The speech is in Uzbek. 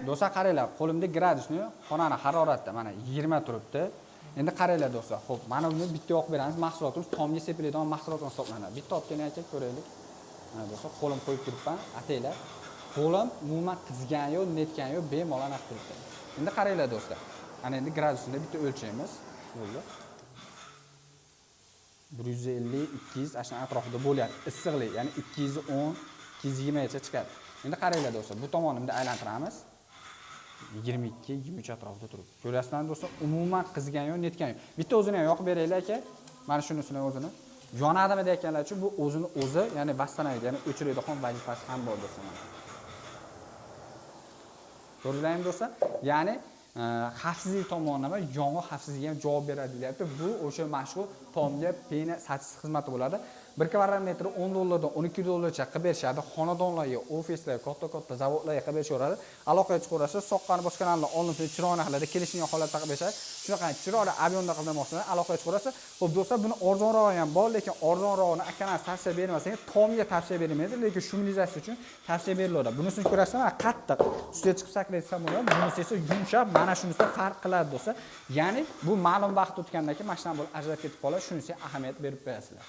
Do'stlar qaranglar, qo'limda gradusni, xonani haroratda mana 20 turibdi. Endi qaranglar do'stlar. Xo'p, mana buni bitta yoqib beramiz. Mahsulotimiz tomga sepiladigan mahsulot hisoblanadi. Bitta olib keling aka, ko'raylik. Mana do'stlar, qo'lim qo'yib turibman. Atanglar. Qo'lim umuman qizgan yo, netgan yo bemalol aq turibdi. Endi qaranglar do'stlar. Ana endi gradusini bitta o'lchaymiz. Bo'ldi. 150, 200 ashna atrofida bo'lyapti. Issiqlik, ya'ni 210, 220 gacha chiqadi. Endi qaranglar do'stlar, bu tomonimda aylantiramiz. 22, 23 atrofida turibdi. Ko'rasizlarmi do'stlar? Umuman qizgan yo, netgan yo. Bitta o'zini ham yoqib beraylik aka. Mana shunisining o'zini. Yonadimi deyotganlar uchun bu o'zini o'zi, ya'ni vassanaydi, ya'ni o'chiradigan vazifasi ham bor do'stlar. Ko'rdinglarmi do'stlar? Ya'ni xavfsizlik tomonlama yong'in xavfsizligiga ham javob beradi deyapti. Bu o'sha mashhur tomga pena sachish xizmati bo'ladi. 1 kvadrat metri $10 dan $12 qilib berishadi. Xonadonlarga, ofislarga, katta zavodlarga qilib berishaveradi. Aloqaga chiqarasiz, soqqani boshqa kanallar olinsa chiroyli holatda kelishgan holatda qilib berishadi. Shunaqa chiroyli avianda qildirmoqchilar, aloqaga chiqarasiz. Xo'p do'stlar, buni arzonrog'i ham bor, lekin arzonrog'ini akalar tavsiya bermasangiz, tomga tavsiya bermaydi, lekin shumilizatsiya uchun tavsiya beriladi. Bunisini ko'rasizlar, qattiq ustiga chiqib sakraysa bo'ladi. Bunisi esa yumshoq, mana shunisi farq qiladi do'stlar. Ya'ni bu ma'lum vaqt o'tgandan keyin mashinadan bo'lib ajrab ketib qoladi. Shunisiga ahamiyat berib qo'yasizlar.